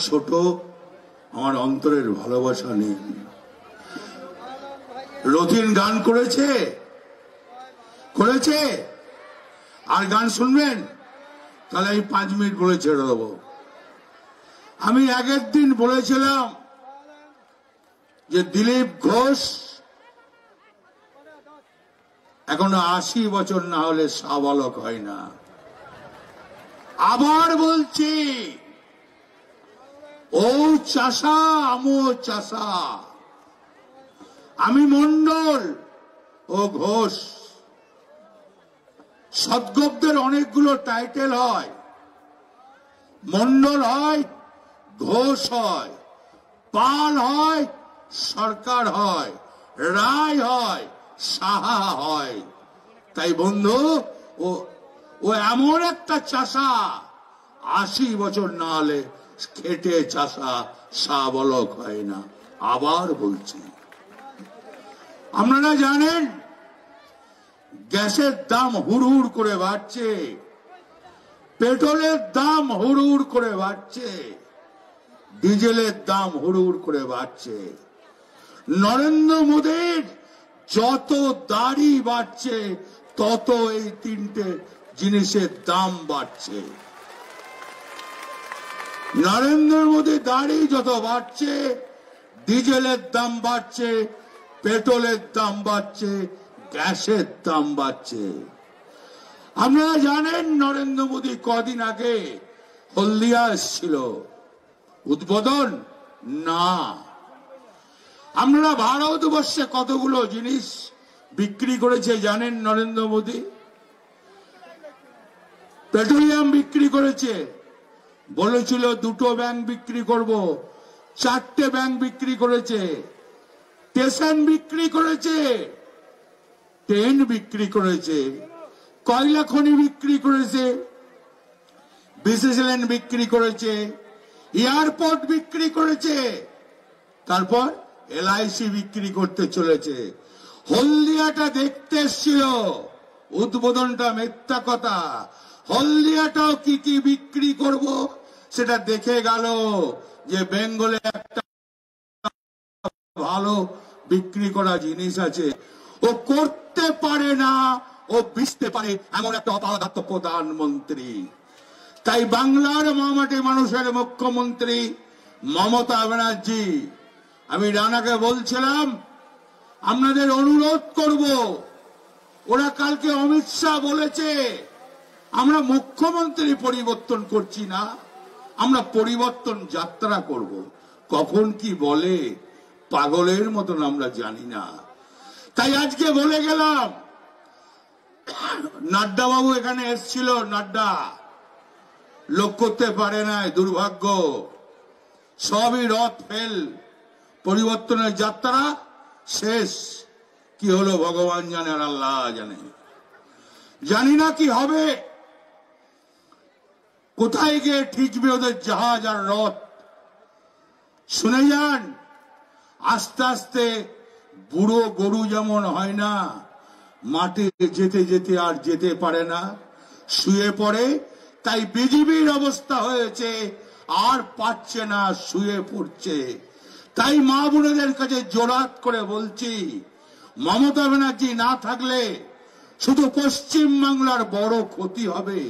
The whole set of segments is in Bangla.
ছোট আমার অন্তরের ভালোবাসা নেই। রথিন গান করেছে করেছে আর গান শুনবেন তাহলে আমি 5 মিনিট বলে ছেড়ে দেবো। আমি আগের দিন বলেছিলাম যে দিলীপ ঘোষ এখনো 80 বছর না হলে সাবালক হয় না। আবার বলছি, ও চাষা আমো চাষা, আমি মন্ডল ও ঘোষ। সদ্গব্যের অনেকগুলো টাইটেল হয়, মন্ডল হয়, ঘোষ হয়, পাল হয়, সরকার হয়, রায় হয়, সাহা হয়। তাই বন্ধু, ও এমন একটা চাষা 80 বছর না হলে খেটে চাষা সাবলক হয় না। আবার বলছি, আপনারা জানেন গ্যাসের দাম হুড় করে বাড়ছে, পেট্রোলের দাম হুড় করে বাড়ছে, ডিজেলের দাম হুড় করে বাড়ছে। নরেন্দ্র মোদীর যত দাড়ি বাড়ছে তত এই 3টে জিনিসের দাম বাড়ছে। নরেন্দ্র মোদী দাড়ি যত বাড়ছে, ডিজেলের দাম বাড়ছে, পেট্রোলের দাম বাড়ছে, গ্যাসের দাম বাড়ছে। আপনারা জানেন নরেন্দ্র মোদী কদিন আগে হলদিয়া এসেছিল, উদ্বোধন না। আপনারা ভারতবর্ষে কতগুলো জিনিস বিক্রি করেছে জানেন নরেন্দ্র মোদী? পেট্রোলিয়াম বিক্রি করেছে, বলেছিল 2টো ব্যাংক বিক্রি করব, 4টে ব্যাংক বিক্রি করেছে। স্টেশন বিক্রি করেছে, ট্রেন বিক্রি করেছে, কয়লা খনি বিক্রি করেছে, বিসিএসএল বিক্রি করেছে, এয়ারপোর্ট বিক্রি করেছে, তারপর এলআইসি বিক্রি করতে চলেছে। হলদিয়াটা দেখতে এসেছিল, উদ্বোধনটা মিথ্যা কথা। হলদিয়াটাও কি কি বিক্রি করব সেটা দেখে গেল যে বেঙ্গলে একটা ভালো বিক্রি করা জিনিস আছে। ও করতে পারে না, ও বিচতে পারে এমন একটা অপদার্থ প্রধানমন্ত্রী। তাই বাংলার মামাটি মানুষের মুখ্যমন্ত্রী মমতা ব্যানার্জি, আমি রানাকে বলছিলাম আপনাদের অনুরোধ করব, ওরা কালকে অমিত শাহ বলেছে আমরা মুখ্যমন্ত্রী পরিবর্তন করছি না, আমরা পরিবর্তন যাত্রা করব। কখন কি বলে পাগলের মতন আমরা জানি না। তাই আজকে বলে গেলাম, নাড্ডা বাবু এখানে এসেছিল, নাড্ডা লোক করতে পারে না, দুর্ভাগ্য। সবই রথ ফেল, পরিবর্তনের যাত্রা শেষ। কি হলো ভগবান জানে আর আল্লাহ জানে। জানি না কি হবে, কোথায় গিয়ে ঠিকবে ওদের জাহাজ আর রথ। শুনে যান, আস্তে আস্তে বুড়ো গরু যেমন হয় না, মাঠে যেতে যেতে আর যেতে পারে না, শুয়ে পড়ে। তাই বিজেপির অবস্থা হয়েছে, আর পাচ্ছে না, শুয়ে পড়ছে। তাই মা বোনেদের কাছে জোরাত করে বলছি, মমতা ব্যানার্জি না থাকলে শুধু পশ্চিম বাংলার বড় ক্ষতি হবে,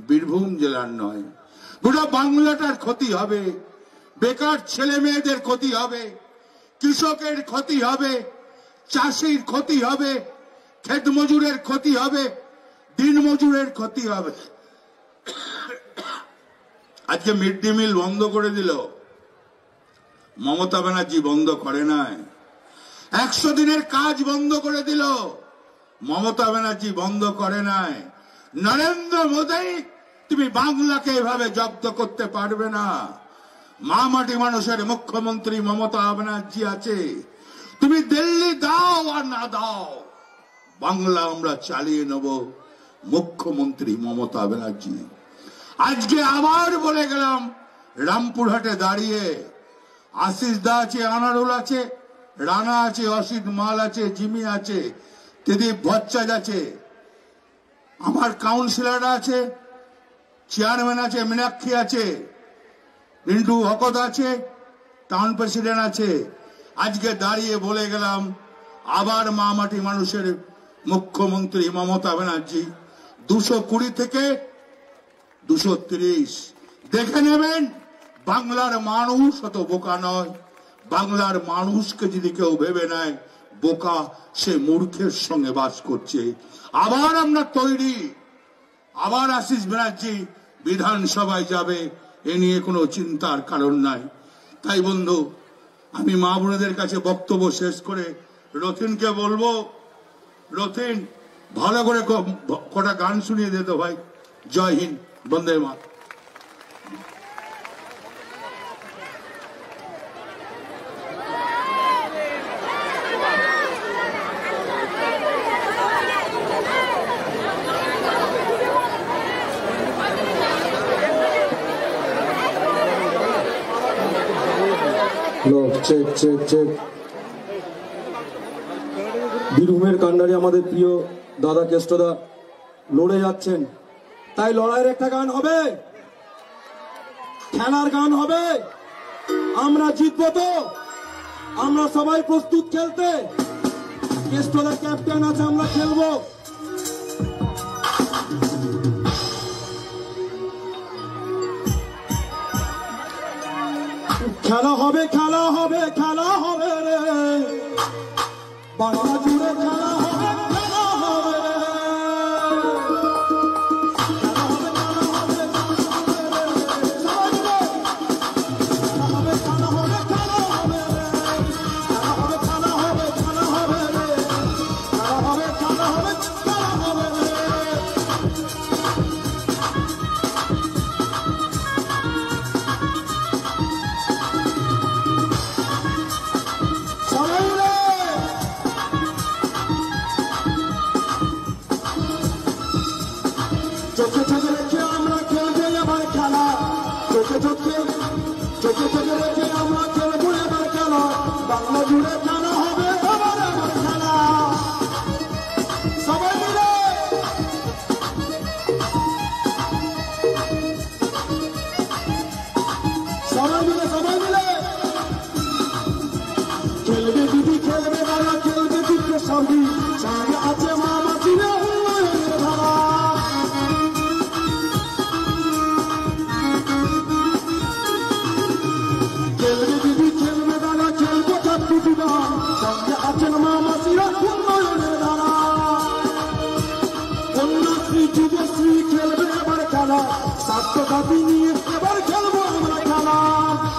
বীরভূম জেলার নয়, গোটা বাংলাটার ক্ষতি হবে। বেকার ছেলে মেয়েদের ক্ষতি হবে, কৃষকের ক্ষতি হবে, চাষির ক্ষতি হবে, ক্ষেত মজুরের ক্ষতি হবে, দিন মজুরের ক্ষতি হবে। আজকে মিড ডে মিল বন্ধ করে দিল, মমতা ব্যানার্জি বন্ধ করে নাই। 100 দিনের কাজ বন্ধ করে দিল, মমতা ব্যানার্জি বন্ধ করে নাই। নরেন্দ্র মোদী, তুমি বাংলাকে এভাবে জব্দ করতে পারবে না। মা মাটি মানুষের মুখ্যমন্ত্রী মমতা ব্যানার্জি আছে। তুমি দিল্লি দাও আর না দাও, বাংলা আমরা চালিয়ে নেব, মুখ্যমন্ত্রী মমতা ব্যানার্জি। আজকে আবার বলে গেলাম, রামপুরহাটে দাঁড়িয়ে আশিস দা আছে, আনারুল আছে, রানা আছে, অসিত মাল আছে, জিমি আছে, ত্রিদীপ ভট্টাচার্য আছে, আমার কাউন্সিলর আছে, চেয়ারম্যান আছে, মীনাক্ষী আছে, মিন্টু হকত আছে, টাউন প্রেসিডেন্ট আছে। আজকে দাঁড়িয়ে বলে গেলাম, আবার মা মাটি মানুষের মুখ্যমন্ত্রী মমতা ব্যানার্জি 220 থেকে 230। দেখে নেবেন, বাংলার মানুষ অত বোকা নয়। বাংলার মানুষকে যদি কেউ ভেবে নেয় বোকা, সে মূর্খের সঙ্গে বাস করছে। আবার আমরা তৈরি, আবার আশিস ব্যানার্জি বিধানসভায় যাবে, এ নিয়ে কোনো চিন্তার কারণ নাই। তাই বন্ধু, আমি মা বোনেদের কাছে বক্তব্য শেষ করে রথিনকে বলবো, রথিন ভালো করে কটা গান শুনিয়ে দে তো ভাই। Jai Hind, Vande Mataram. Check check check. বীরভূমের কান্ডারি আমাদের প্রিয় দাদা কেষ্টদা লড়ে যাচ্ছেন, তাই লড়াইয়ের একটা গান হবে, খেলার গান হবে। আমরা জিতবো তো? আমরা সবাই প্রস্তুত খেলতে? কেষ্টদা ক্যাপ্টেন আছে, আমরা খেলবো। খেলা হবে, খেলা হবে, খেলা হবে রে, বাংলা জুড়ে খেলা হবে, খেলা হবে রে, খেলা হবে, খেলা হবে, খেলা হবে, খেলা হবে রে, খেলা হবে, খেলা হবে, খেলা হবে রে, খেলা হবে, খেলা হবে, খেলা হবে রে। চোখে চোখে রেখে আমরা খেলবো এবার খেলা, চোখে চোখে চোখে চোখে রেখে আমরা খেলবো এবার খেলা, বাংলা জুড়ে খেলা হবে এবার এবার খেলা। সবাই মিলে সবাই মিলে সবাই মিলে খেলবে দিদি, খেলবে বাবা, খেলবে দিদি সবই, সঙ্গে আছে মা মাসিরা উন্নয়নের ধারা। খেলবে দিদি, খেলবে দাদা, খেলবো চাকরি জীবন, সঙ্গে আছেন মা মাসিরা উন্নয়নের ধারা। কন্যাশ্রী যুবশ্রী খেলবে এবার খেলা, স্বাস্থ্য সাথী নিয়ে এবার খেলবো আমরা খেলা।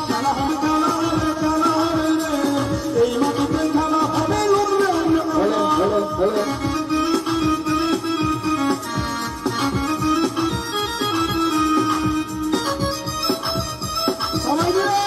খেলা হবে, খেলা হবে, খেলা হবে রে, এই মাটিতে খেলা হবে, লড়বে আমরা। সবাই মিলে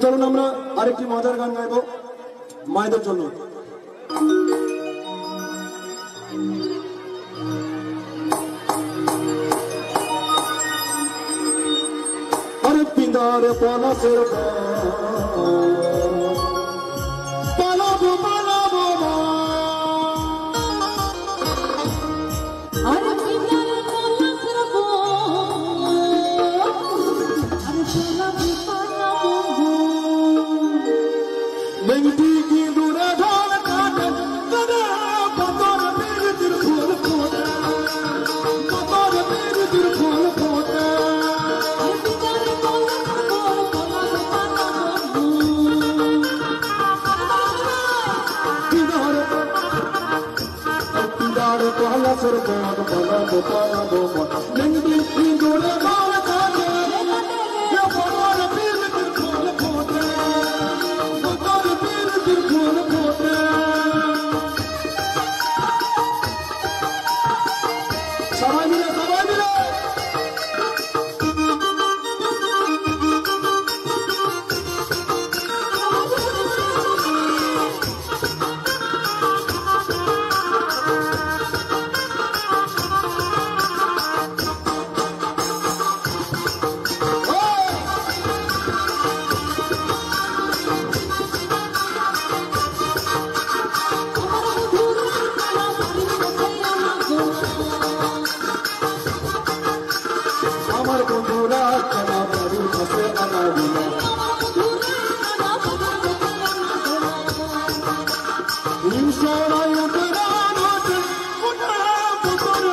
চলুন আমরা আরেকটি মজার গান গাইবো মায়েদের জন্য। আরে পিঁদার পলাশের পালাবো পালাবো আরে পিতার পলাশের আরে পালাবো মেঘটি কি দূরে ঢল কাটে কাটে কতর বীরতির ফুল ফোটে কতর বীরতির ফুল ফোটে আরে পিতার পলাশের পালাবো পিঁদার পলাশের পালাবো পালাবো মেঘটি কি দূরে ঢল কাটে কতর বীরতির ফুল ফোটে কতর বীরতির ফুল ফোটে। সবাই মিলে সবাই মিলে আমার বন্ধুরা খানা বাড়ির কাছে আনা দিল হিংসরাই উঠরা নটে উঠরা পুতর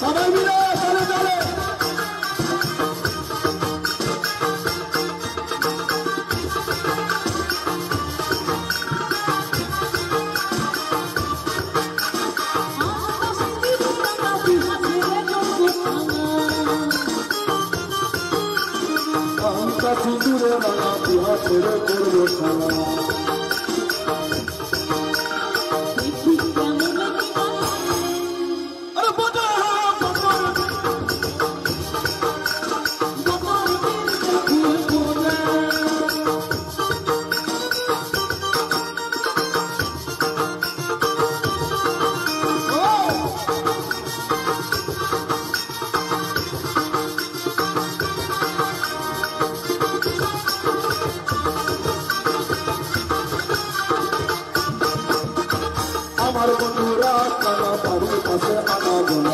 সবাই মিলে চলে চলে সিঁদুরে রাঙা বিহা ছেড়ে করবো খেলা আরে বোঝা আমার বন্ধুরা খানা বাড়ির কাছে আনা দিল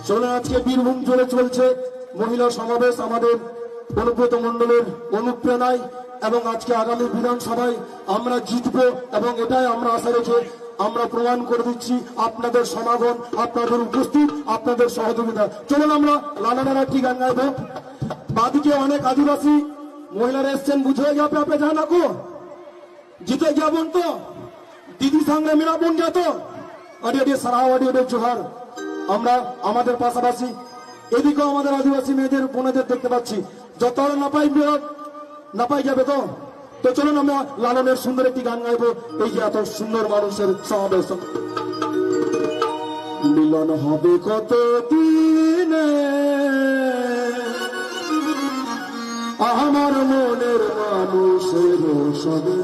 চলে আজকে বীরভূম জুড়ে চলছে মহিলা সমাবেশ আমাদের অনুব্রত মণ্ডলের অনুপ্রেরণায় এবং আজকে আগামী বিধানসভায় আমরা জিতবো এবং এটাই আমরা আশা রেখে আমরা প্রমাণ করে দিচ্ছি আপনাদের সমাগম আপনাদের উপস্থিত আপনাদের সহযোগিতা। চলুন আমরা লালানার একটি গান গাইবো। বাদিকে অনেক আদিবাসী মহিলারা এসছেন বুঝে যাবে আপনি জানা কো জিতে যাবেন তো দিদি সঙ্গে মেরা বোন যা তো আড়িয়ে সারাও আড়িয়ে জোহার। আমরা আমাদের পাশাপাশি এদিকেও আমাদের আদিবাসী মেয়েদের বোনেদের দেখতে পাচ্ছি যত না পাই যাবে তো। তো চলুন আমরা লালনের সুন্দর একটি গান গাইবো এই যে এত সুন্দর মানুষের সমাবেশ। মিলন হবে কত দিনে আমার মনের মানুষের সবে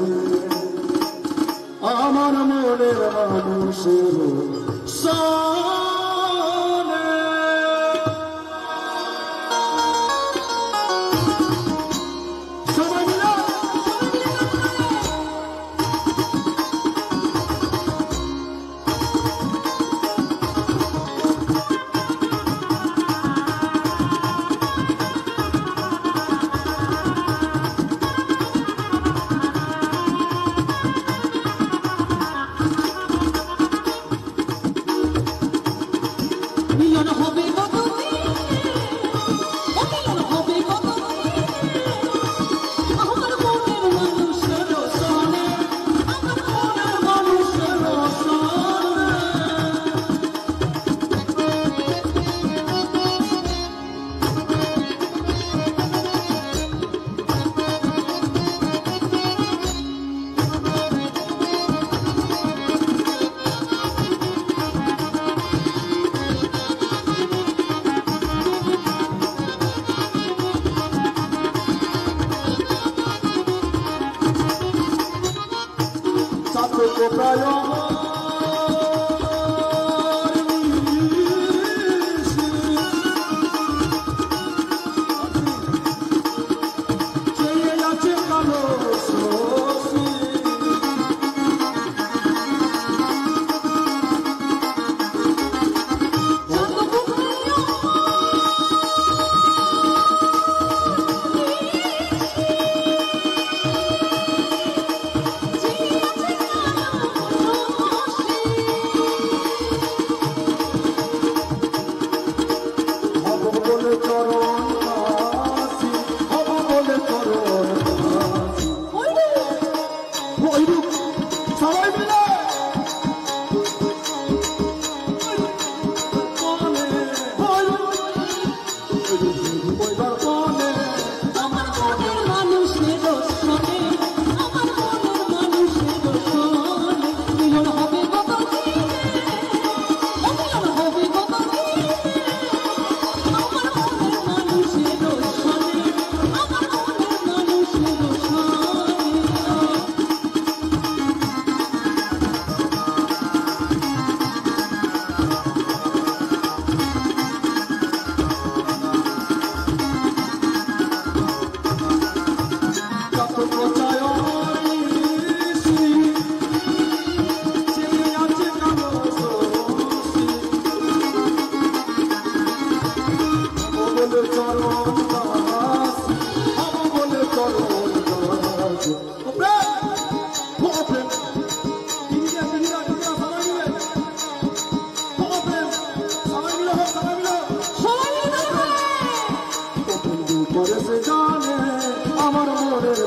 আমার মনের মানুষের সনে সবাই মিলে আমার মনের